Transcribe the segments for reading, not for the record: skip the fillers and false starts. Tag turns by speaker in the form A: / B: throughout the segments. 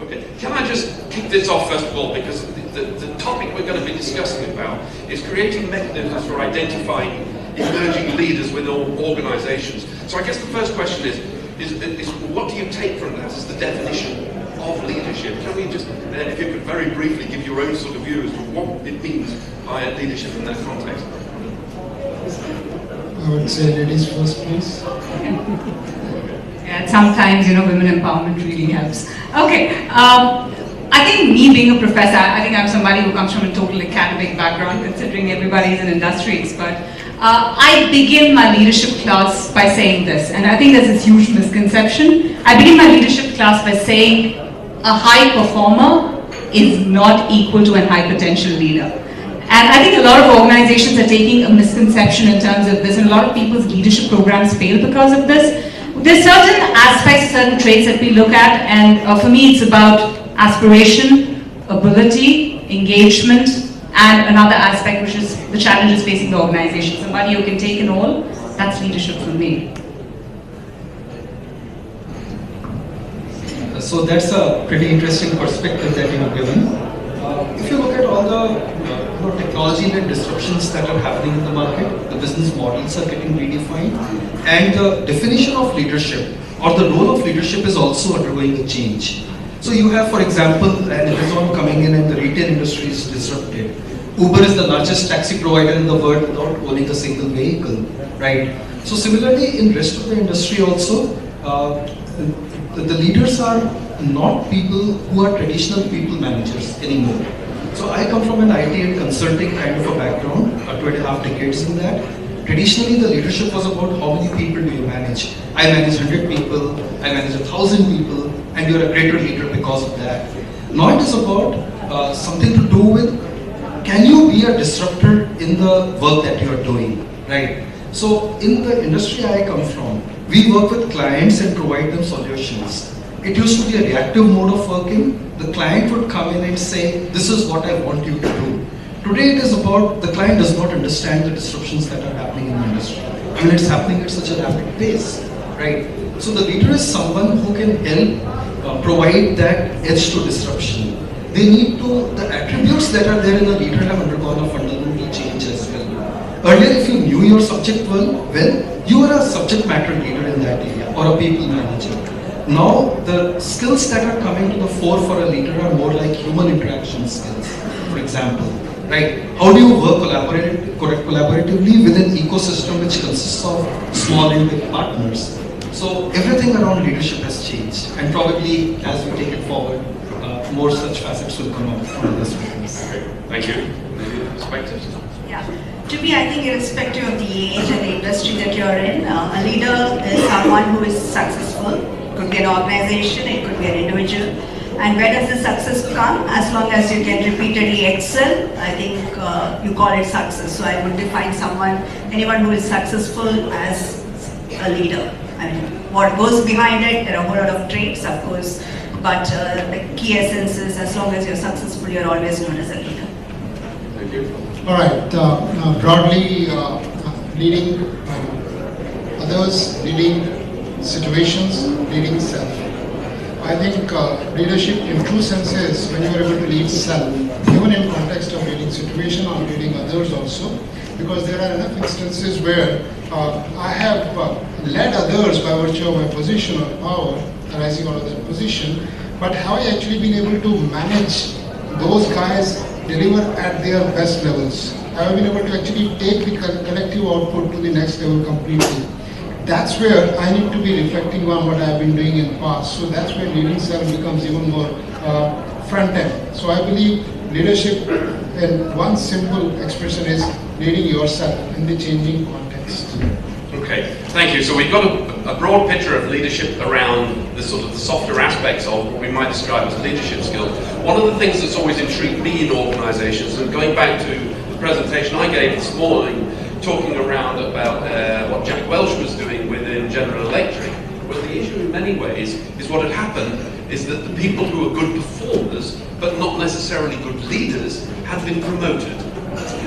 A: Okay, can I just kick this off first of all, because the topic we're going to be discussing about is creating mechanisms for identifying emerging leaders within organisations. So I guess the first question is what do you take from that as the definition of leadership? Can we just, if you could very briefly give your own sort of view as to what it means by leadership in that context?
B: I would say ladies first, please.
C: Yeah, sometimes, women empowerment really helps. Okay, I think me being a professor, I think I'm somebody who comes from a total academic background, considering everybody is an industry expert. I begin my leadership class by saying this, and I think there's this huge misconception. I begin my leadership class by saying a high performer is not equal to a high potential leader. And I think a lot of organizations are taking a misconception in terms of this, and a lot of people's leadership programs fail because of this. There's certain aspects, certain traits that we look at, and for me it's about aspiration, ability, engagement, and another aspect which is the challenges facing the organization. Somebody who can take in all, that's leadership for me.
D: So that's a pretty interesting perspective that you have given. If you look at all the technology-led disruptions that are happening in the market, the business models are getting redefined, and the definition of leadership or the role of leadership is also undergoing a change. So you have, for example, an Amazon coming in and the retail industry is disrupted. Uber is the largest taxi provider in the world without owning a single vehicle, right? So similarly, in rest of the industry also, the leaders are not people who are traditional people managers anymore. So I come from an IT and consulting kind of a background, 2.5 decades in that. Traditionally, the leadership was about how many people do you manage. I manage 100 people, I manage 1,000 people, and you're a greater leader because of that. Now it is about something to do with, can you be a disruptor in the work that you're doing, right? So in the industry I come from, we work with clients and provide them solutions. It used to be a reactive mode of working. The client would come in and say, this is what I want you to do. Today it is about, the client does not understand the disruptions that are happening in the industry. I mean, it's happening at such a rapid pace, right? So the leader is someone who can help provide that edge to disruption. They need to, the attributes that are there in a leader have undergone a fundamental change as well. Earlier, if you knew your subject well, you were a subject matter leader in that area or a people manager. Now, the skills that are coming to the fore for a leader are more like human interaction skills, for example, right? How do you work collaboratively with an ecosystem which consists of small and big partners? So everything around leadership has changed, and probably as we take it forward, more such facets will come up from this.
A: Thank you. Perspectives?
E: Yeah. To me, I think irrespective of the age and the industry that you're in, a leader is someone who is successful. It could be an organization, it could be an individual. And where does the success come? As long as you can repeatedly excel, I think you call it success. So I would define anyone who is successful as a leader. I mean, what goes behind it, there are a whole lot of traits, of course, but the key essence is as long as you're successful, you're always known as a leader.
A: Thank you.
B: All right, broadly leading others, leading situations, leading self. I think leadership in true sense is when you are able to lead self, even in context of leading situation or leading others also, because there are enough instances where I have led others by virtue of my position or power arising out of that position, but have I actually been able to manage those guys deliver at their best levels? Have I been able to actually take the collective output to the next level completely? That's where I need to be reflecting on what I've been doing in the past. So that's where leading self becomes even more front end. So I believe leadership in one simple expression is leading yourself in the changing context.
A: Okay, thank you. So we've got a broad picture of leadership around the sort of the softer aspects of what we might describe as leadership skills. One of the things that's always intrigued me in organisations, and going back to the presentation I gave this morning, talking around about what Jack Welch was doing within General Electric, well, the issue in many ways is what had happened is that the people who are good performers, but not necessarily good leaders, have been promoted.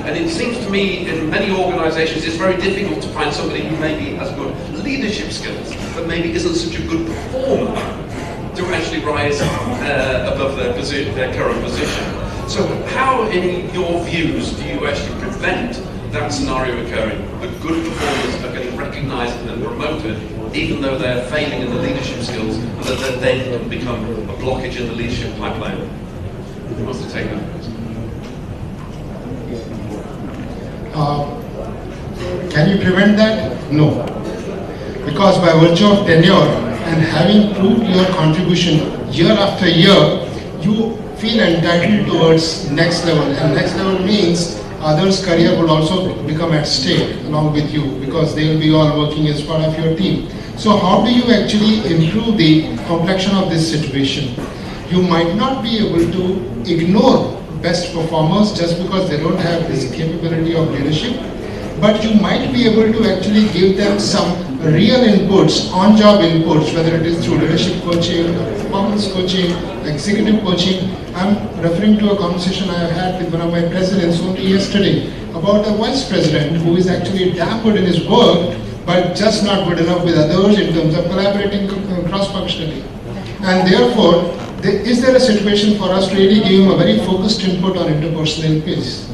A: And it seems to me in many organisations it's very difficult to find somebody who maybe has good leadership skills, but maybe isn't such a good performer. to actually rise above their current position. So how, in your views, do you actually prevent that scenario occurring? The good performers are getting recognised and promoted, even though they're failing in the leadership skills, and that then can become a blockage in the leadership pipeline. Who wants to take that?
B: Can you prevent that? No. Because by virtue of tenure and having proved your contribution year after year, you feel entitled towards next level. And next level means others' career will also become at stake along with you, because they will be all working as part of your team. So how do you actually improve the complexion of this situation? You might not be able to ignore best performers just because they don't have this capability of leadership, but you might be able to actually give them some real inputs, on-job inputs, whether it is through leadership coaching, performance coaching, executive coaching. I'm referring to a conversation I had with one of my presidents only yesterday about a vice president who is actually damn good in his work, but just not good enough with others in terms of collaborating cross-functionally. And therefore, is there a situation for us to really give him a very focused input on interpersonal skills?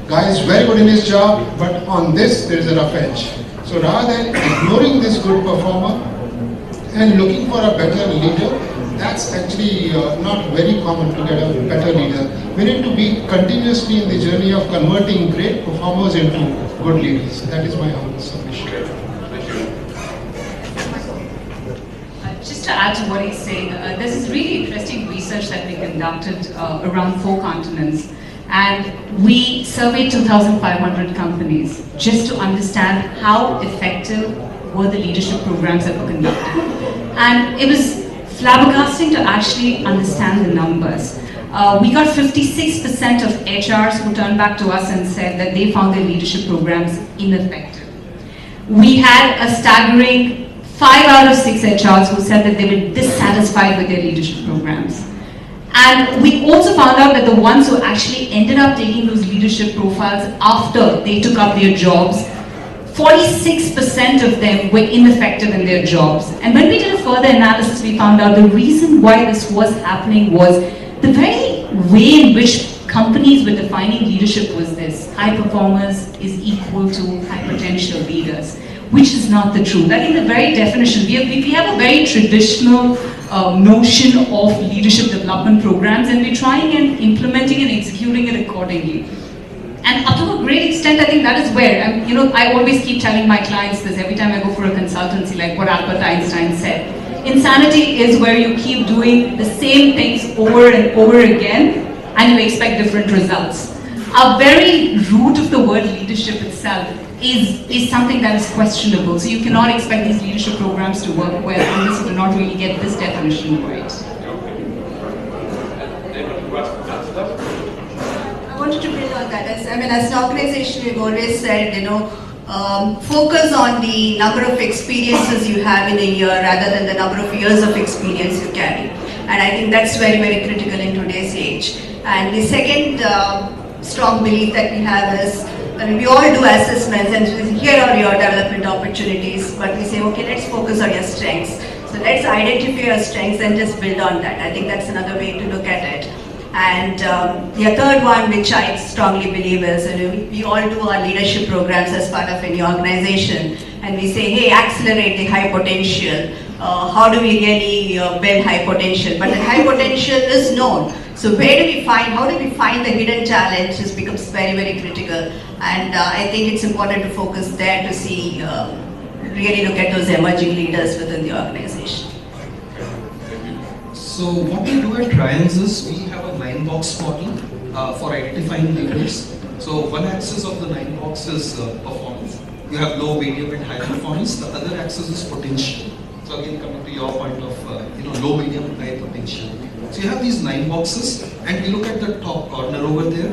B: Guy is very good in his job, but on this there is a rough edge. So rather than ignoring this good performer and looking for a better leader, that's actually not very common to get a better leader. We need to be continuously in the journey of converting great performers into good leaders. That is my humble submission.
C: Just to add to what he's saying, there's this really interesting research that we conducted around 4 continents. And we surveyed 2,500 companies just to understand how effective were the leadership programs that were conducted. And it was flabbergasting to actually understand the numbers. We got 56% of HRs who turned back to us and said that they found their leadership programs ineffective. We had a staggering 5 out of 6 HRs who said that they were dissatisfied with their leadership programs. And we also found out that the ones who actually ended up taking those leadership profiles after they took up their jobs, 46% of them were ineffective in their jobs. And when we did a further analysis, we found out the reason why this was happening was the very way in which companies were defining leadership was this: high performers is equal to high potential leaders, which is not the truth. I think the very definition, we have a very traditional notion of leadership development programs, and we're trying and implementing and executing it accordingly. And up to a great extent, I think that is where, I always keep telling my clients this every time I go for a consultancy, like what Albert Einstein said. Insanity is where you keep doing the same things over and over again, and you expect different results. A very root of the word leadership itself is something that is questionable. So you cannot expect these leadership programs to work well unless you do not really get this definition right.
E: I wanted to build on that. As an organization, we've always said, focus on the number of experiences you have in a year rather than the number of years of experience you carry. And I think that's very, very critical in today's age. And the second strong belief that we have is, we all do assessments and here are your development opportunities, but we say, okay, let's focus on your strengths. So let's identify your strengths and just build on that. I think that's another way to look at it. And the third one, which I strongly believe is, we all do our leadership programs as part of any organization, and we say, hey, accelerate the high potential. How do we really build high potential? But the high potential is known. So how do we find the hidden talent just becomes very, very critical. And I think it's important to focus there to see, really look at those emerging leaders within the organization.
D: So what we do at Trians is we have a 9-box model for identifying leaders. So one axis of the 9 box is performance. You have low, medium and high performance. The other axis is potential. So again, coming to your point of low, medium, high potential. So you have these 9 boxes, and we look at the top corner over there,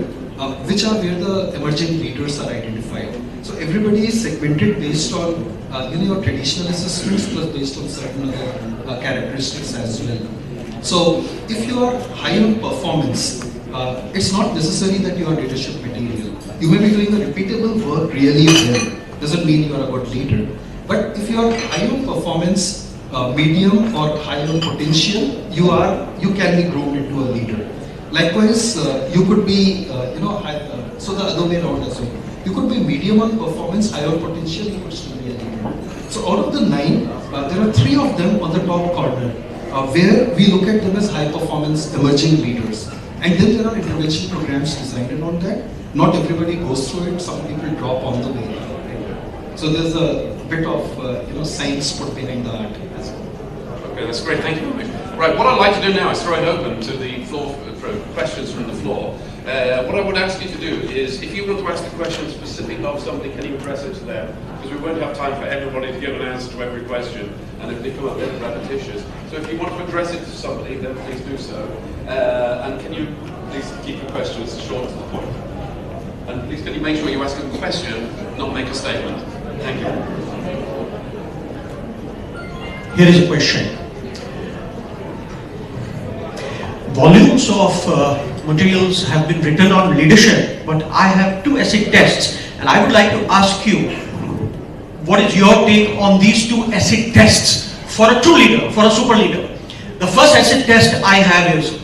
D: which are where the emerging leaders are identified. So everybody is segmented based on your traditional assessments plus based on certain other characteristics as well. So if you are high on performance, it's not necessary that you are leadership material. You may be doing the repeatable work really well. Doesn't mean you are a good leader. But if you are high on performance, medium or high on potential, you can be groomed into a leader. Likewise, you could be, so the other way around as well. You could be medium on performance, high on potential, you could still be a leader. So out of the 9, there are 3 of them on the top corner, where we look at them as high performance emerging leaders. And then there are intervention programs designed around that. Not everybody goes through it, some people drop on the way. So there's a bit of science put behind the art as well.
A: Okay, that's great, thank you. Right, what I'd like to do now is throw it open to the floor for questions from the floor. What I would ask you to do is, if you want to ask a question specific of somebody, can you press it to them? Because we won't have time for everybody to give an answer to every question, and if they come up a bit repetitious. So if you want to address it to somebody, then please do so. And can you please keep your questions short to the point? And please can you make sure you ask a question, not make a statement. Thank you.
F: Here is a question. Volumes of materials have been written on leadership, but I have 2 acid tests, and I would like to ask you, what is your take on these 2 acid tests for a true leader, for a super leader? The first acid test I have is,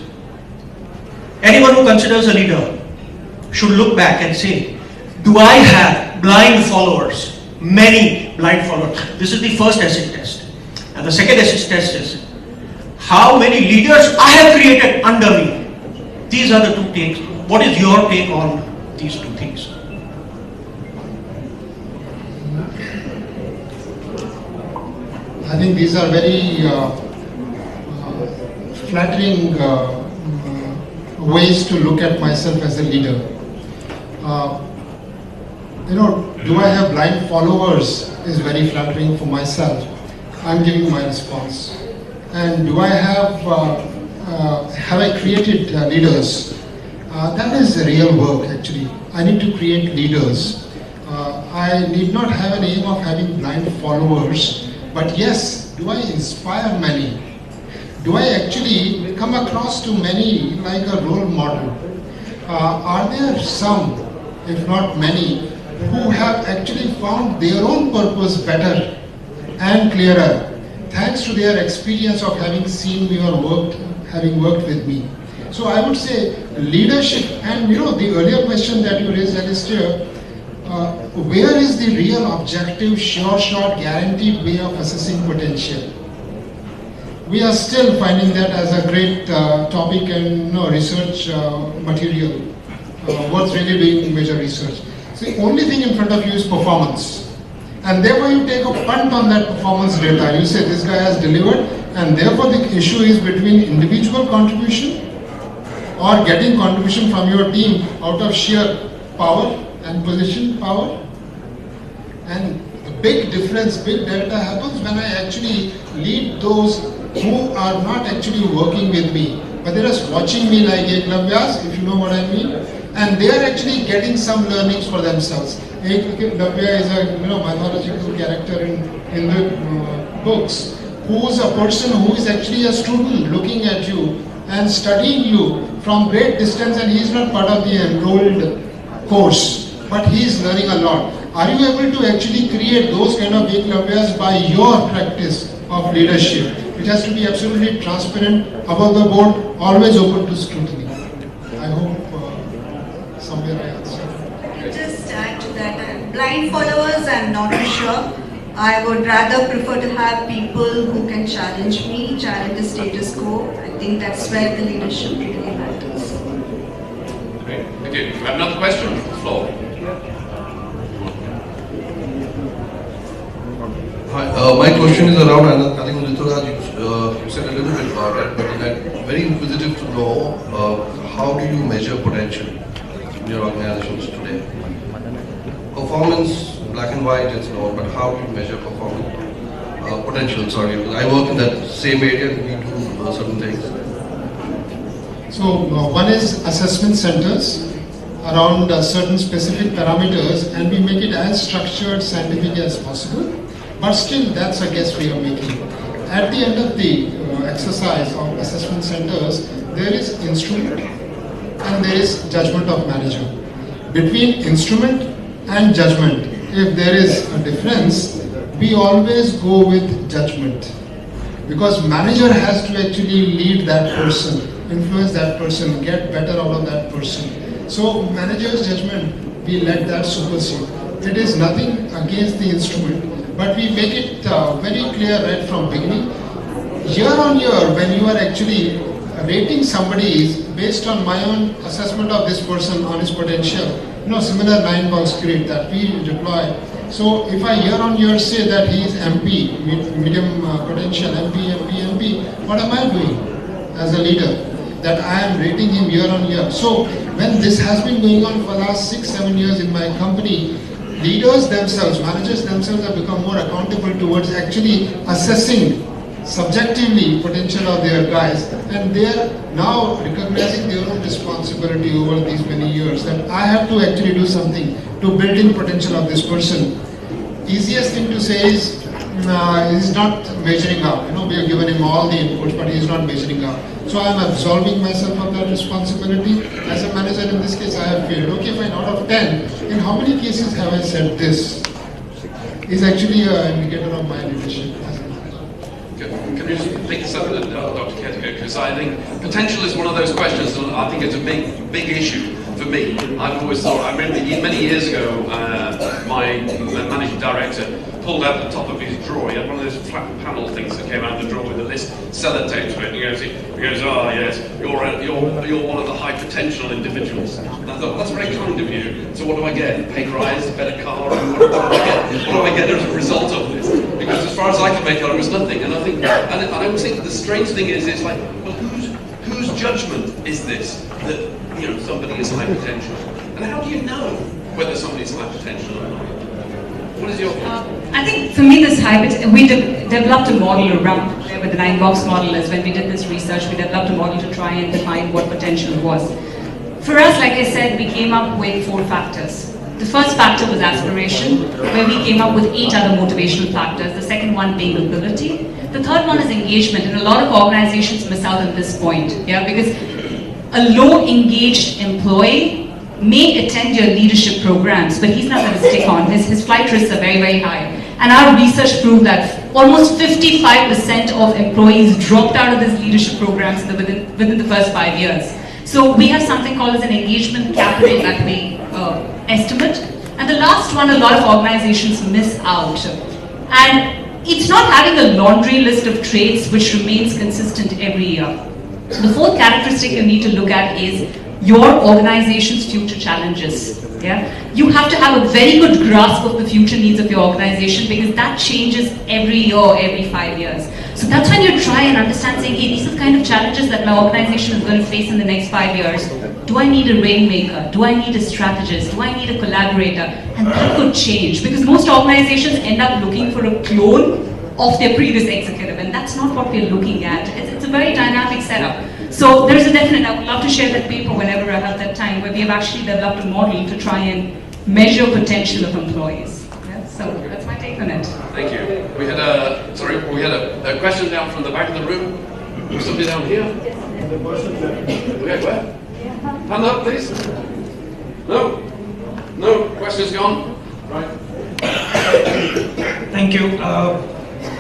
F: anyone who considers a leader should look back and say, do I have blind followers? Many blind followers. This is the first acid test. And the second acid test is, how many leaders I have created under me? These are the 2 takes. What is your take on these 2 things?
B: I think these are very flattering ways to look at myself as a leader. Do I have blind followers is very flattering for myself. I'm giving my response. And do I have I created leaders? That is real work actually. I need to create leaders. I need not have an aim of having blind followers, but yes, do I inspire many? Do I actually come across to many like a role model? Are there some, if not many, who have actually found their own purpose better and clearer thanks to their experience of having seen me or having worked with me? So I would say leadership, and the earlier question that you raised, Alistair, where is the real objective, sure shot, guaranteed way of assessing potential? We are still finding that as a great topic and research material, worth really doing major research. So the only thing in front of you is performance. And therefore you take a punt on that performance data. You say this guy has delivered, and therefore the issue is between individual contribution or getting contribution from your team out of sheer power and position power. And the big difference, big delta happens when I actually lead those who are not actually working with me, but they're just watching me like Eklavya's, if you know what I mean, and they are actually getting some learnings for themselves. Eklavya is a mythological character in the books, who is a person who is actually a student looking at you and studying you from great distance, and he is not part of the enrolled course, but he is learning a lot. Are you able to actually create those kind of Ekavyas by your practice of leadership? It has to be absolutely transparent, above the board, always open to scrutiny. I hope somewhere I answered.
E: Just add to that, blind followers, I'm not sure. I would rather prefer to have people who can challenge me, challenge the status quo. I think that's where the leadership really matters.
A: Great, thank you. We have another question from the floor.
G: Hi, my question is around, I think Rituraj, you said a little bit about it, but I'm very inquisitive to know how do you measure potential in your organizations today? Performance, black and white, it's known, but how do you measure performance? Potential, sorry, because I work in that same area and we do certain things.
B: So one is assessment centers around certain specific parameters, and we make it as structured, scientific as possible. But still, that's a guess we are making. At the end of the exercise of assessment centers, there is instrument and there is judgment of manager. Between instrument and judgment, if there is a difference, we always go with judgment. because manager has to actually lead that person, influence that person, get better out of that person. So manager's judgment, we let that supersede. It is nothing against the instrument, but we make it very clear right from beginning. Year on year, when you are actually rating somebody is based on my own assessment of this person on his potential, similar 9-box grid that we deploy. So if I year on year say that he is MP, medium potential, MP, what am I doing as a leader? That I am rating him year on year. So when this has been going on for the last 6-7 years in my company, leaders themselves, managers themselves have become more accountable towards actually assessing subjectively potential of their guys, and they are now recognizing their own responsibility over these many years that I have to actually do something to build in potential of this person. Easiest thing to say is he's not measuring up. We have given him all the inputs, but he's not measuring up. So I am absolving myself of that responsibility. As a manager, in this case, I have failed. Okay, fine. Out of 10, in how many cases have I said this? Is actually an indicator of my leadership.
A: Can you just pick this up, Dr. Ketika? Because I think potential is one of those questions, and I think it's a big issue for me. I've always thought, I remember many years ago, my managing director pulled out the top of his drawer. He had one of those flat panel things that came out of the drawer with a list, sellotape to it, and he goes, oh yes, you're one of the high potential individuals. And I thought, well, that's very kind of you. So what do I get? Pay rise, better car, and what do I get? What do I get as a result of this? Because as far as I can make out, it was nothing. And I think, and I always think the strange thing is, it's like, well, whose judgment is this that somebody is high potential? And how do you know whether somebody's high potential or not? What is your view?
C: I think for me, we developed a model around where the 9-box model is. When we did this research, we developed a model to try and define what potential was. For us, like I said, we came up with 4 factors. The first factor was aspiration, where we came up with 8 other motivational factors. The second one being ability. The third one is engagement, and a lot of organizations miss out on this point, because a low engaged employee may attend your leadership programs, but he's not going to stick on. His flight risks are very, very high. And our research proved that almost 55% of employees dropped out of these leadership programs within the first 5 years. So we have something called as an engagement capital that we estimate. And the last one, a lot of organizations miss out. And it's not having a laundry list of traits which remains consistent every year. The fourth characteristic you need to look at is your organization's future challenges. You have to have a very good grasp of the future needs of your organization, because that changes every year, every 5 years. So that's when you try and understand, saying, hey, these are the kind of challenges that my organization is going to face in the next 5 years. Do I need a rainmaker? Do I need a strategist? Do I need a collaborator? And that could change, because most organizations end up looking for a clone of their previous executive, and that's not what we're looking at. It's a very dynamic setup. So there's a definite, I would love to share that paper whenever I have that time, where we have actually developed a model to try and measure potential of employees. So that's my take on it.
A: Thank you. We had a question down from the back of the room. Somebody down here? Where? Hand up, please. No? Question's gone? Right.
H: Thank you.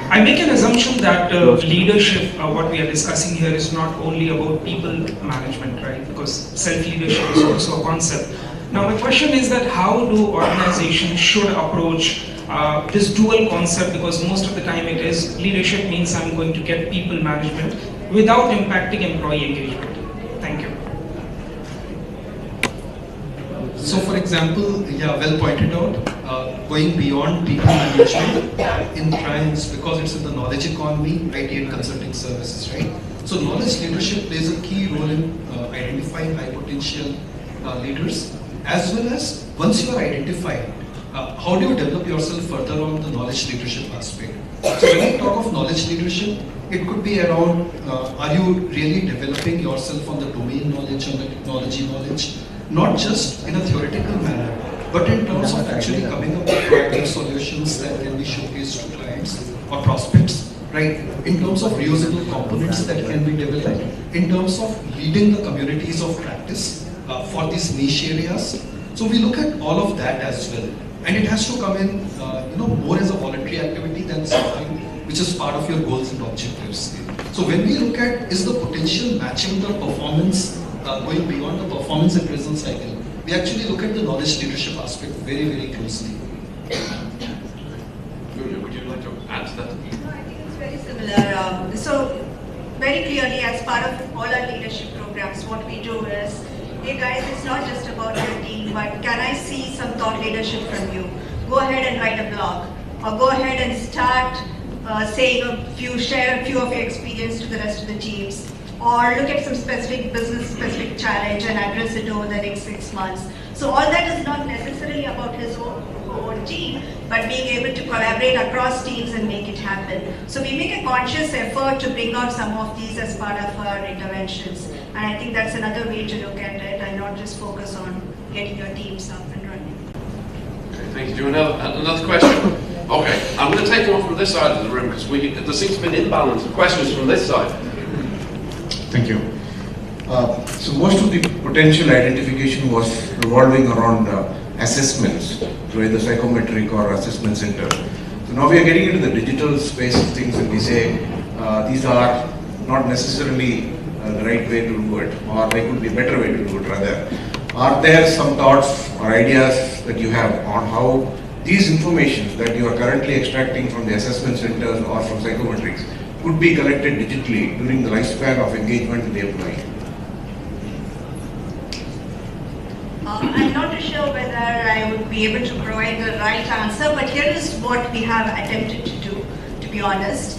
H: I make an assumption that leadership, what we are discussing here, is not only about people management, right? Because self-leadership is also a concept. Now my question is that how do organizations should approach this dual concept, because most of the time it is leadership means I'm going to get people management without impacting employee engagement. Thank you.
D: So for example, well pointed out, going beyond people management in clients, because it's in the knowledge economy, IT and consulting services, right? So knowledge leadership plays a key role in identifying high potential leaders, as well as once you are identified, how do you develop yourself further on the knowledge leadership aspect? So when we talk of knowledge leadership, it could be around, are you really developing yourself on the domain knowledge, on the technology knowledge, not just in a theoretical manner, but in terms of actually coming up with proactive solutions that can be showcased to clients or prospects, right? In terms of reusable components that can be developed, in terms of leading the communities of practice for these niche areas. So we look at all of that as well. And it has to come in more as a voluntary activity than something which is part of your goals and objectives. So when we look at is the potential matching the performance going beyond the performance appraisal cycle, we actually look at the knowledge leadership aspect very, very closely.
A: Julia, would you like to add to that?
E: No, I think it's very similar. So very clearly, as part of all our leadership programs, what we do is, hey guys, it's not just about your team, but can I see some thought leadership from you? Go ahead and write a blog, or go ahead and start share a few of your experience to the rest of the teams, or look at some specific business-specific challenge and address it over the next 6 months. So all that is not necessarily about his own team, but being able to collaborate across teams and make it happen. So we make a conscious effort to bring out some of these as part of our interventions. And I think that's another way to look at it and not just focus on getting your teams up and running.
A: Okay, thank you. Do you have another question? Okay, I'm going to take one from this side of the room because there seems to be an imbalance of questions from this side.
I: Thank you. So most of the potential identification was revolving around assessments through either psychometric or assessment center. So now we are getting into the digital space of things and we say these are not necessarily the right way to do it, or there could be a better way to do it rather. Are there some thoughts or ideas that you have on how these informations that you are currently extracting from the assessment centers or from psychometrics could be collected digitally during the lifespan of engagement with the employee?
E: I'm not too sure whether I would be able to provide the right answer, but here is what we have attempted to do, to be honest.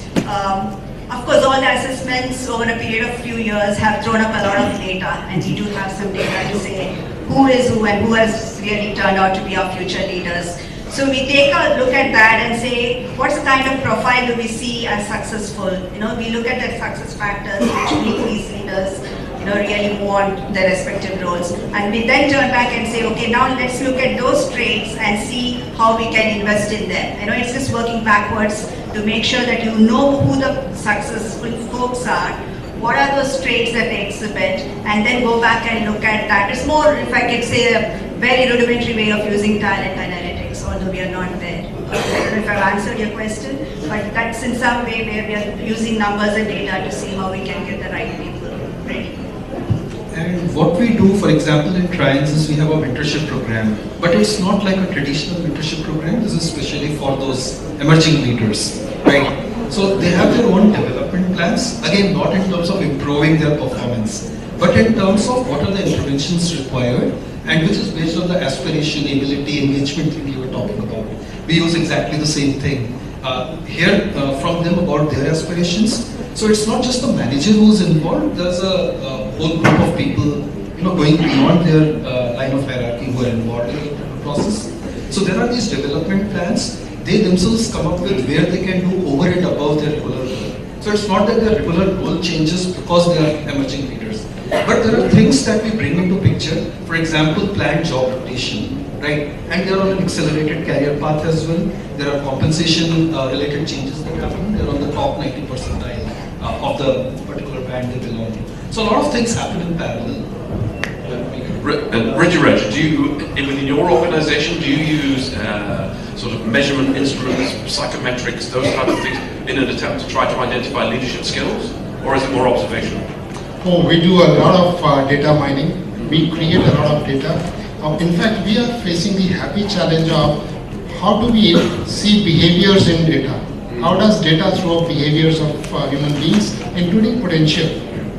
E: Of course, all the assessments over a period of few years have thrown up a lot of data, and we do have some data to say who is who and who has really turned out to be our future leaders. So we take a look at that and say, what's the kind of profile do we see as successful? We look at the success factors which make these leaders really move on their respective roles. And we then turn back and say, okay, now let's look at those traits and see how we can invest in them. It's just working backwards to make sure that you know who the successful folks are, what are those traits that they exhibit, and then go back and look at that. It's more, if I could say, a very rudimentary way of using talent analytics, although we are not there. I don't know if I've answered your question, but that's in some way where we are using numbers and data to see how we can get the right people ready.
D: And what we do, for example, in Triance is we have a mentorship program, but it's not like a traditional mentorship program. This is especially for those emerging leaders, right? So they have their own development plans, again, not in terms of improving their performance, but in terms of what are the interventions required, and which is based on the aspiration, ability, engagement thing you were talking about. We use exactly the same thing. Hear from them about their aspirations. So it's not just the manager who's involved, there's a whole group of people going beyond their line of hierarchy who are involved in the process. So there are these development plans. They themselves come up with where they can do over and above their regular role. So it's not that their regular role changes because they are emerging leaders. But there are things that we bring into picture. For example, planned job rotation, right? And they are on an accelerated career path as well. There are compensation related changes that happen. They're on the top 90 percentile of the particular band they belong to. So a lot of things happen in parallel.
A: Rituraj, within your organization, do you use sort of measurement instruments, psychometrics, those type of things in an attempt to try to identify leadership skills? Or is it more observational?
B: Oh, we do a lot of data mining. We create a lot of data. In fact, we are facing the happy challenge of how do we see behaviors in data? How does data throw up behaviors of human beings, including potential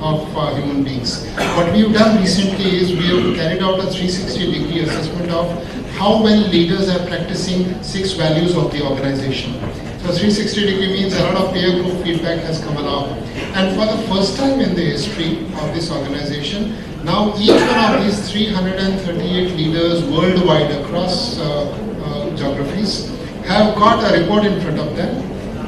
B: of human beings? What we have done recently is we have carried out a 360-degree assessment of how well leaders are practicing 6 values of the organization. So 360-degree means a lot of peer group feedback has come along. And for the first time in the history of this organization, now each one of these 338 leaders worldwide across geographies have got a report in front of them,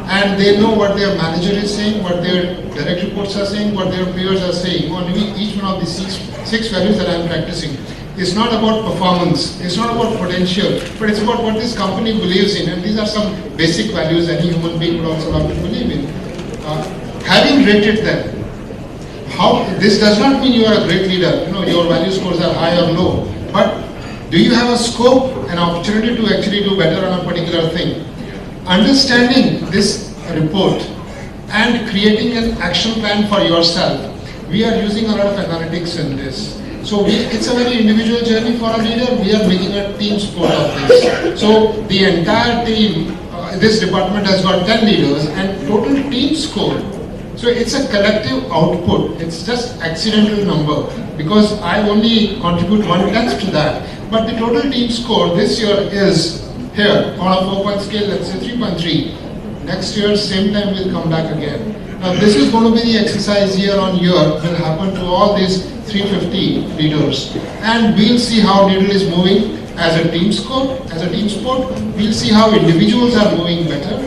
B: and they know what their manager is saying, what their direct reports are saying, what their peers are saying on each one of the six values that I am practicing. It's not about performance, it's not about potential, but it's about what this company believes in, and these are some basic values any human being would also have to believe in. Having rated them, this does not mean you are a great leader, your value scores are high or low, but do you have a scope, an opportunity to actually do better on a particular thing? Understanding this report and creating an action plan for yourself, we are using a lot of analytics in this. So it's a very individual journey for a leader. We are making a team sport of this. So the entire team, this department has got 10 leaders and total team score. So it's a collective output. It's just accidental number because I only contribute 1/10 to that. But the total team score this year is here on a 4-point scale, let's say 3.3. Next year, same time we'll come back again. Now this is going to be the exercise year on year will happen to all these 350 leaders. And we'll see how Needle is moving as a team score, as a team sport. We'll see how individuals are moving better.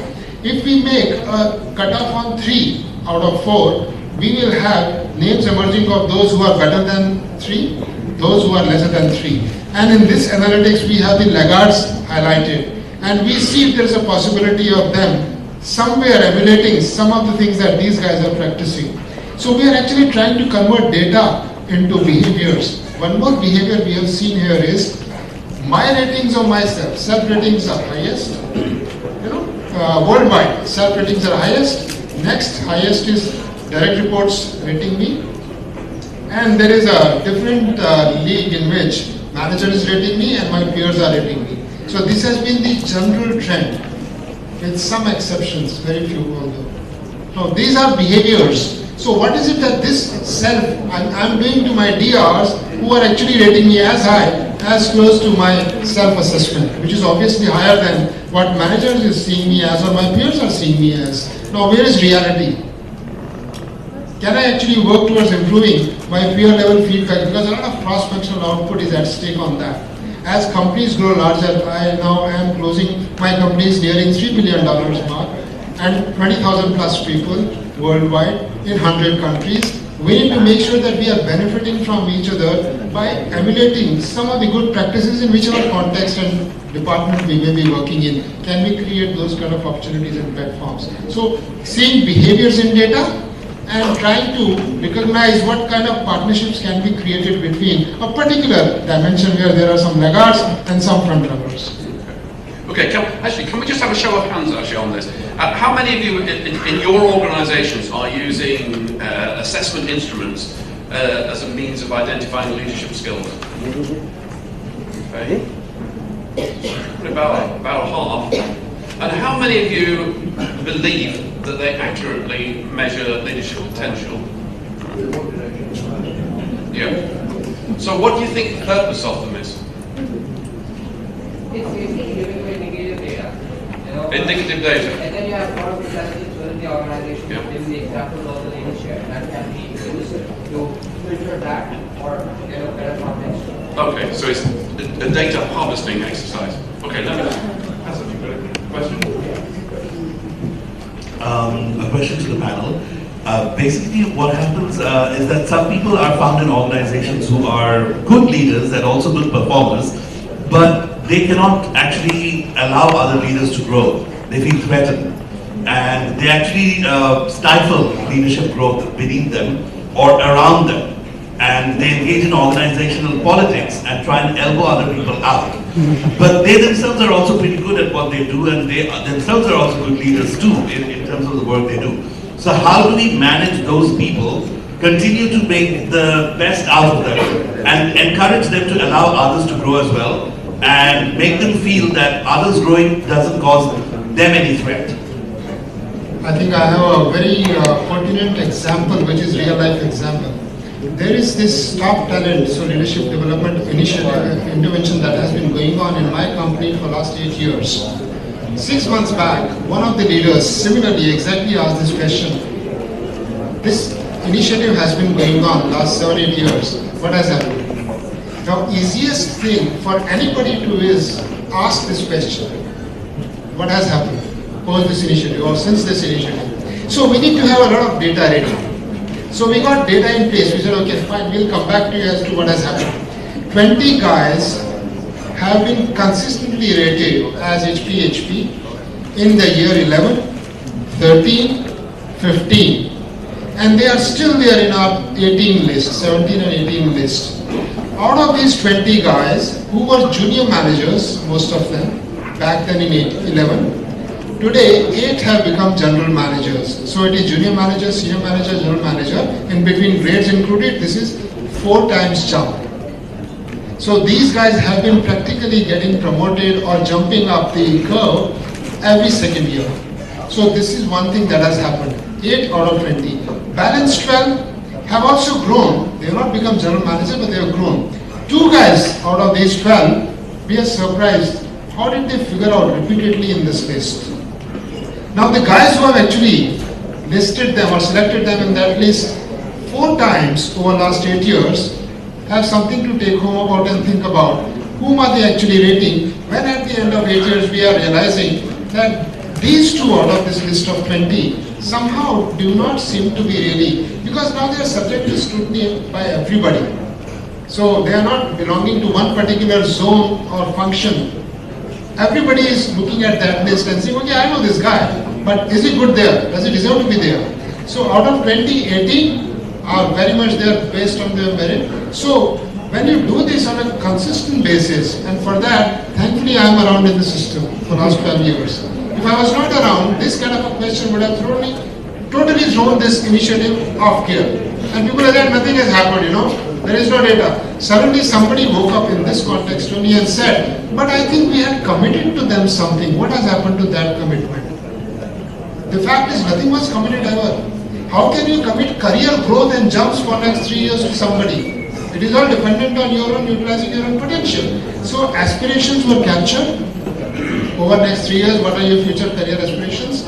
B: If we make a cutoff on 3 out of 4, we will have names emerging of those who are better than 3, those who are lesser than 3. And in this analytics, we have the laggards highlighted. And we see if there is a possibility of them somewhere emulating some of the things that these guys are practicing. So we are actually trying to convert data into behaviors. One more behavior we have seen here is my ratings of myself. Self-ratings are highest. Worldwide, self-ratings are highest. Next highest is direct reports rating me. And there is a different league in which manager is rating me and my peers are rating me. So this has been the general trend, with some exceptions, very few although. Now these are behaviors. So what is it that this self I'm doing to my DRs who are actually rating me as high, as close to my self-assessment, which is obviously higher than what managers is seeing me as or my peers are seeing me as. Now where is reality? Can I actually work towards improving my peer level feedback? Because a lot of cross-functional output is at stake on that. As companies grow larger, I now am closing, my company is nearing $3 billion mark and 20,000 plus people worldwide in 100 countries. We need to make sure that we are benefiting from each other by emulating some of the good practices in whichever context and department we may be working in. Can we create those kind of opportunities and platforms? So seeing behaviors in data and trying to recognize what kind of partnerships can be created between a particular dimension where there are some laggards and some front runners.
A: Okay, can we just have a show of hands actually on this? How many of you in your organizations are using assessment instruments as a means of identifying leadership skills? Okay. About half. And how many of you believe that they accurately measure leadership potential? Yeah. So what do you think the purpose of them is?
J: It's basically giving you indicative data.
A: Indicative data.
J: And then you have a lot of intelligence within the organization.
A: Yeah.
J: Give the example of the leadership that can be used to filter that or get a better context.
A: Okay, so it's a data harvesting exercise. Okay, let me pass it. You've got a question?
K: A question to the panel. Basically, what happens is that some people are found in organizations who are good leaders and also good performers, but they cannot actually allow other leaders to grow. They feel threatened, and they actually stifle leadership growth beneath them or around them. And they engage in organizational politics and try and elbow other people out. But they themselves are also pretty good at what they do, and they themselves are also good leaders too in terms of the work they do. So how do we manage those people, continue to make the best out of them, and encourage them to allow others to grow as well, and make them feel that others growing doesn't cause them any threat?
B: I think I have a very pertinent example, which is real life example. There is this top talent, so leadership development initiative intervention that has been going on in my company for last 8 years. 6 months back, one of the leaders similarly exactly asked this question. This initiative has been going on last 7-8 years. What has happened? The easiest thing for anybody to is ask this question. What has happened post this initiative or since this initiative? So we need to have a lot of data ready. So we got data in place. We said, okay, fine, we'll come back to you as to what has happened. 20 guys have been consistently rated as HPHP in the year 11, 13, 15. And they are still there in our 18 list, 17 and 18 list. Out of these 20 guys who were junior managers, most of them, back then in 11, Today, 8 have become general managers. So it is junior manager, senior manager, general manager. In between grades included, this is 4 times jump. So these guys have been practically getting promoted or jumping up the curve every second year. So this is one thing that has happened. 8 out of 20. Balance 12 have also grown. They have not become general manager, but they have grown. 2 guys out of these 12, we are surprised. How did they figure out repeatedly in this list? Now the guys who have actually listed them or selected them in that list 4 times over the last 8 years have something to take home about and think about. Whom are they actually rating? When at the end of 8 years we are realizing that these 2 out of this list of 20 somehow do not seem to be really, because now they are subject to scrutiny by everybody. So they are not belonging to one particular zone or function. Everybody is looking at that list and saying, okay, I know this guy, but is he good there? Does he deserve to be there? So out of 20, 18 are very much there based on their merit. So when you do this on a consistent basis, and for that, thankfully I am around in the system for the last 12 years. If I was not around, this kind of a question would have totally thrown this initiative off gear. And people are like, nothing has happened, there is no data. Suddenly somebody woke up in this context only and said, but I think we had committed to them something. What has happened to that commitment? The fact is nothing was committed ever. How can you commit career growth and jumps for next 3 years to somebody? It is all dependent on your own utilizing your own potential. So aspirations were captured. Over next 3 years, what are your future career aspirations?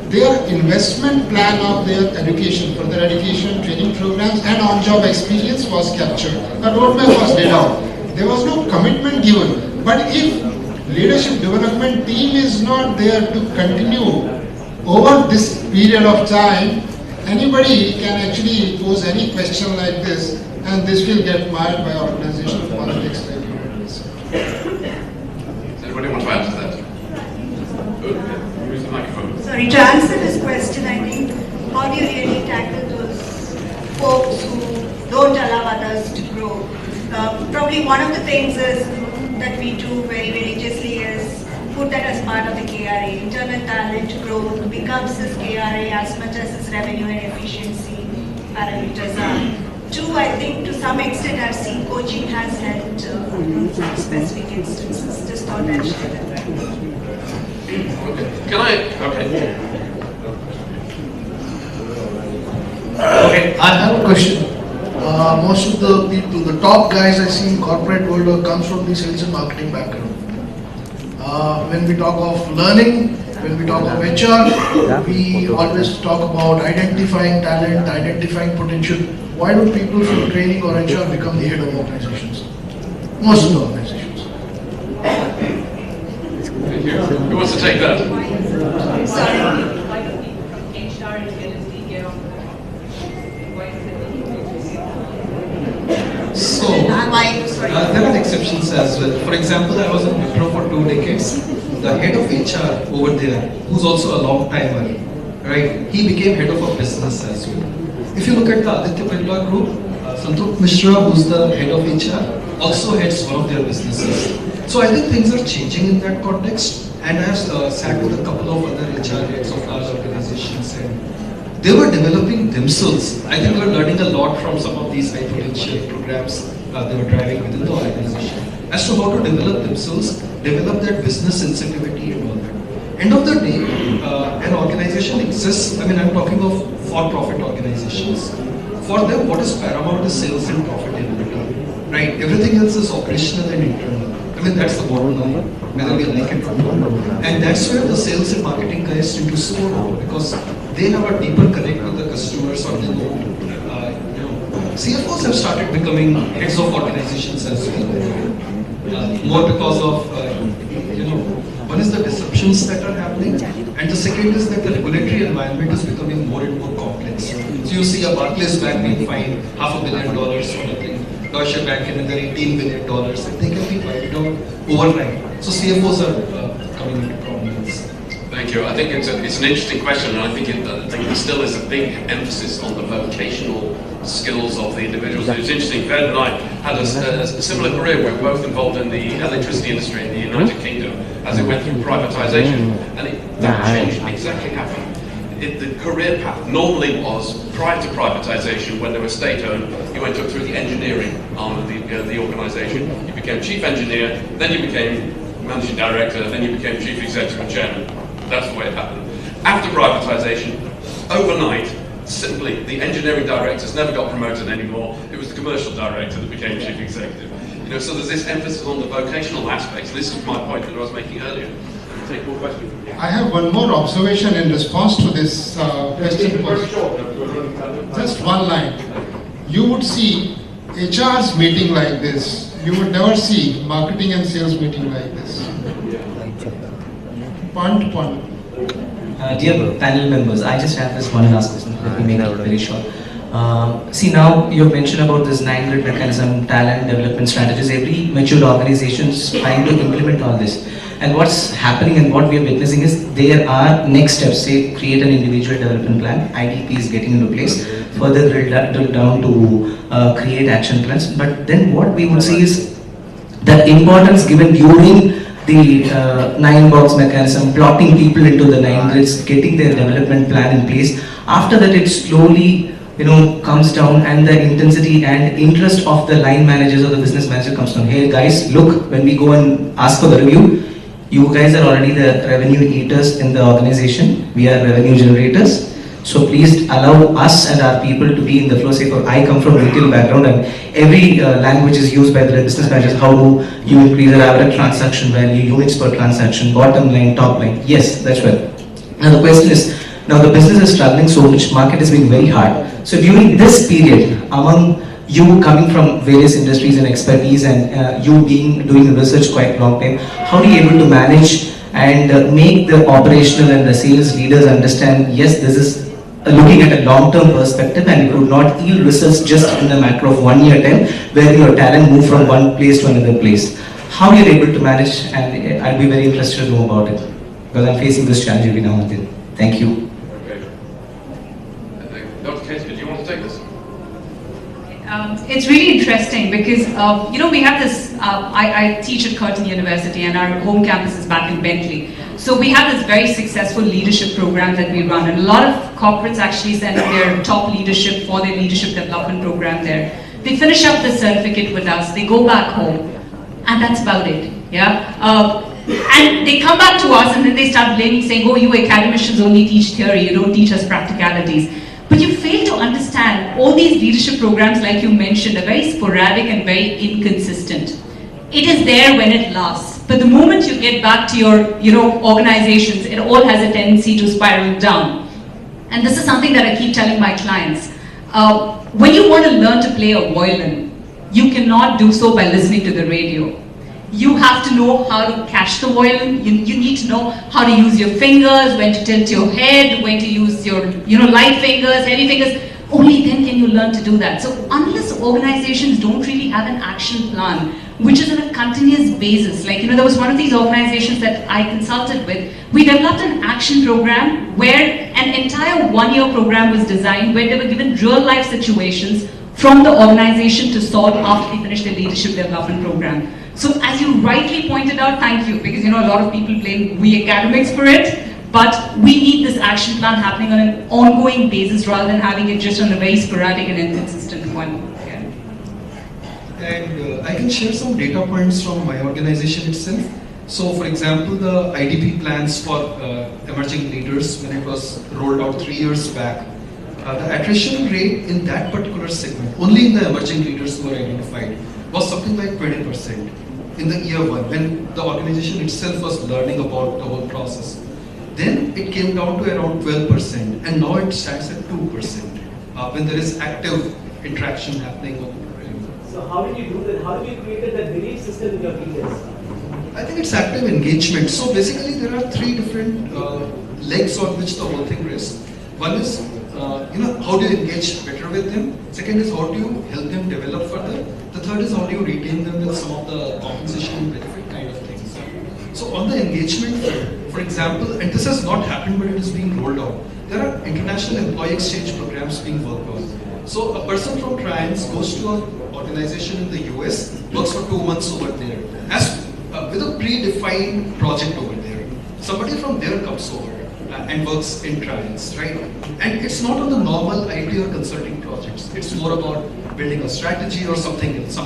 B: Their investment plan of their education, further education, training programs and on-job experience was captured. A roadmap was laid out. There was no commitment given. But if leadership development team is not there to continue over this period of time, anybody can actually pose any question like this and this will get mired by organizational politics like yours.
A: Does anybody want to add to that? Use the microphone.
E: Sorry, to answer this question, I think, how do you really tackle those folks who don't allow others to grow? Probably one of the things is that we do very religiously is put that as part of the KRA. Internal talent growth becomes this KRA as much as its revenue and efficiency parameters are. 2, I think to some extent I've seen coaching has helped in some specific instances. Just thought I'd share that.
A: Okay. Can I? Okay.
L: Okay, I have a question. Most of the people, the top guys I see in corporate world comes from the sales and marketing background. When we talk of learning, when we talk of HR, we always talk about identifying talent, identifying potential. Why do people from training or HR become the head of organizations? Most of the organizations.
A: Thank you. Who wants to take that?
E: Sorry.
D: So, there are exceptions as well. For example, I was in Wipro for 2 decades. The head of HR over there, who's also a long timer, right? He became head of a business as well. If you look at the Aditya Birla Group, Santosh Mishra, who's the head of HR, also heads one of their businesses. So I think things are changing in that context. And I have sat with a couple of other HR heads of large organizations, and they were developing themselves. I think they were learning a lot from some of these high potential programs they were driving within the organization as to how to develop themselves, develop their business sensitivity and all that. End of the day, an organization exists. I mean, I'm talking of for-profit organizations. For them, what is paramount is sales and profitability, right? Everything else is operational and internal. I mean, that's the bottom line, whether we like it or not. And that's where the sales and marketing guys tend to score because they have a deeper connect with the customers or they know. CFOs have started becoming heads of organizations as well. More because of, one is the disruptions that are happening, and the second is that the regulatory environment is becoming more and more complex. So you see a Barclays Bank being fined $500 million for nothing, Deutsche Bank another $18 billion, and they can be wiped out overnight. So CFOs are coming into prominence.
A: Thank you. I think it's an interesting question, and I think there still is a big emphasis on the vocational skills of the individuals. It's interesting, Fred and I had a similar career. We were both involved in the electricity industry in the United Kingdom as it went through privatization, and that change exactly happened. The career path normally was, prior to privatization, when they were state-owned, you went up through the engineering arm of the organization. You became chief engineer, then you became managing director, then you became chief executive and chairman. That's the way it happened. After privatization, overnight, simply the engineering directors never got promoted anymore. It was the commercial director that became chief executive. So there's this emphasis on the vocational aspects. This is my point that I was making earlier. Take more questions.
B: I have one more observation in response to this question. Just one line. You would see HR's meeting like this. You would never see marketing and sales meeting like this. Point.
M: Dear panel members, I just have this one last question. Let me make it very short. See, now you've mentioned about this 9 grid mechanism, talent development strategies. Every mature organization is trying to implement all this. And what's happening and what we are witnessing is there are next steps. Say, create an individual development plan. IDP is getting into place. Further drill down to create action plans. But then what we would see is the importance given during the 9-box mechanism, plotting people into the 9 grids, getting their development plan in place. After that, it slowly comes down, and the intensity and interest of the line managers or the business manager comes down. Hey guys, look, when we go and ask for the review, you guys are already the revenue eaters in the organization. We are revenue generators. So please allow us and our people to be in the flow. Say, I come from retail background, and every language is used by the business managers. How do you increase the average transaction value, units per transaction, bottom line, top line? Yes, that's right. Now the question is, now the business is struggling so much, market is being very hard. So during this period, among you coming from various industries and expertise, and you doing research quite long time, how are you able to manage and make the operational and the sales leaders understand, yes, this is looking at a long-term perspective, and it would not yield results just in a matter of 1 year time, where your talent move from one place to another place. How you're able to manage, and I'd be very interested to know about it, because I'm facing this challenge every now and then. Thank you.
A: Okay. Dr. Casey, do you want to take this?
C: It's really interesting because, we have this, I teach at Curtin University, and our home campus is back in Bentley. So we have this very successful leadership program that we run, and a lot of corporates actually send their top leadership for their leadership development program there. They finish up the certificate with us, they go back home, and that's about it. Yeah. And they come back to us, and then they start blaming, saying, oh, you academicians only teach theory, you don't teach us practicalities. But you fail to understand all these leadership programs, like you mentioned, are very sporadic and very inconsistent. It is there when it lasts, but the moment you get back to your, organizations, it all has a tendency to spiral down. And this is something that I keep telling my clients. When you want to learn to play a violin, you cannot do so by listening to the radio. You have to know how to catch the violin. You need to know how to use your fingers, when to tilt your head, when to use your, light fingers, heavy fingers. Only then can you learn to do that. So unless organizations don't really have an action plan, which is on a continuous basis, like, there was one of these organizations that I consulted with, we developed an action program where an entire 1-year program was designed, where they were given real life situations from the organization to solve after they finished their leadership development program. So as you rightly pointed out, thank you, because a lot of people blame we academics for it, but we need this action plan happening on an ongoing basis rather than having it just on a very sporadic and inconsistent one. Yeah.
D: And I can share some data points from my organization itself. So for example, the IDP plans for emerging leaders, when it was rolled out 3 years back, the attrition rate in that particular segment, only in the emerging leaders who were identified, was something like 20% in the year 1, when the organization itself was learning about the whole process. Then it came down to around 12%, and now it stands at 2% when there is active interaction happening on the program.
J: So how did you do that? How did you create that belief system in your leaders?
D: I think it's active engagement. So basically there are 3 different legs on which the whole thing rests. One is, how do you engage better with them? Second is, how do you help them develop further? The third is, how do you retain them with some of the compensation benefit kind of things. So on the engagement, for example, and this has not happened, but it is being rolled out. There are international employee exchange programs being worked on. So a person from Triance goes to an organization in the US, works for 2 months over there, with a predefined project over there. Somebody from there comes over and works in Triance, right? And it's not on the normal IT or consulting projects. It's more about building a strategy or something else.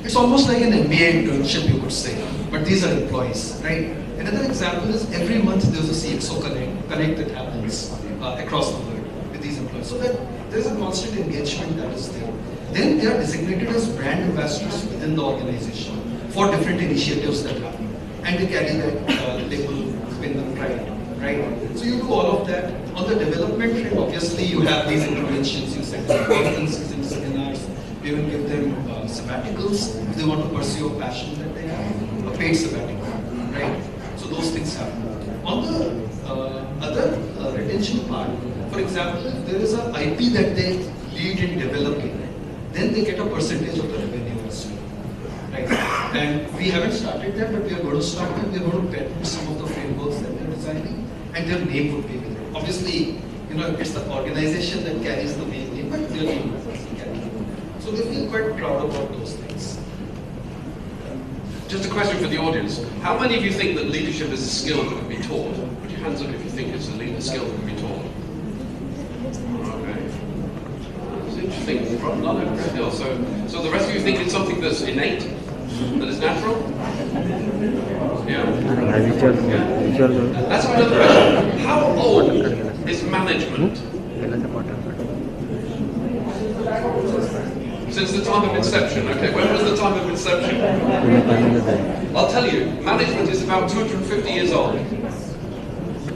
D: It's almost like an MBA internship, you could say. But these are employees, right? Another example is every month there's a CXO connect that happens across the world with these employees. So that there's a constant engagement that is there. Then they are designated as brand ambassadors within the organization for different initiatives that happen. And they carry that label, win the pride, right? So you do all of that. On the development front, obviously you have these interventions, you set up conferences and seminars, you even give them sabbaticals if they want to pursue a passion that they have, a paid sabbatical, right? So those things happen. On the other retention part, for example, if there is an IP that they lead in developing, then they get a percentage of the revenue as well, right? And we haven't started that, but we are going to start that. We are going to patent some of the frameworks that they're designing, and their name would be with it. Obviously, it's the organization that carries the main name, but their name would be carried. So we feel quite proud about those things.
A: Just a question for the audience. How many of you think that leadership is a skill that can be taught? Put your hands up if you think it's a skill that can be taught. Okay. It's interesting. Not a great deal. So the rest of you think it's something that's innate? That is natural? Yeah? That's another question. How old is management? Since the time of inception, okay. When was the time of inception? I'll tell you, management is about 250 years old.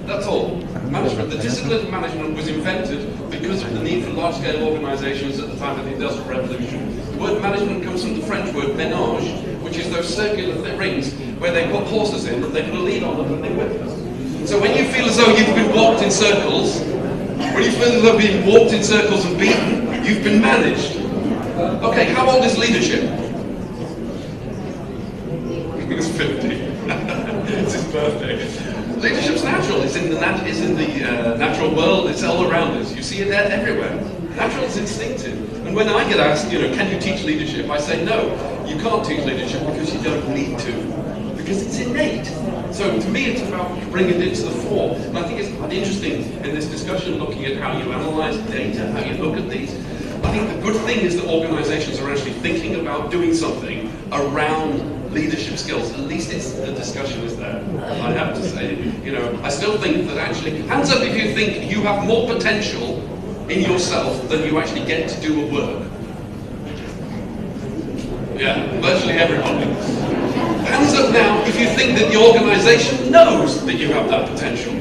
A: That's all. Management, the discipline of management was invented because of the need for large-scale organizations at the time of the Industrial Revolution. The word management comes from the French word ménage, which is those circular rings where they put horses in and they put a lead on them and they whip them. So when you feel as though you've been walked in circles, when you feel as though being walked in circles and beaten, you've been managed. Okay, how old is leadership? It's 50. It's his birthday. Leadership's natural. It's in the natural world. It's all around us. You see it there everywhere. Natural is instinctive. And when I get asked, can you teach leadership? I say, no, you can't teach leadership because you don't need to. Because it's innate. So to me, it's about bringing it to the fore. And I think it's quite interesting in this discussion, looking at how you analyze data, how you look at these. I think the good thing is that organizations are actually thinking about doing something around leadership skills. At least the discussion is there, I have to say. I still think that actually, hands up if you think you have more potential in yourself than you actually get to do a work. Yeah, virtually everybody. Hands up now if you think that the organization knows that you have that potential.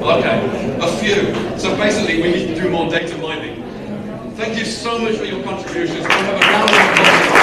A: Okay, a few. So basically we need to do more data mining. Thank you so much for your contributions. We'll have a round of applause.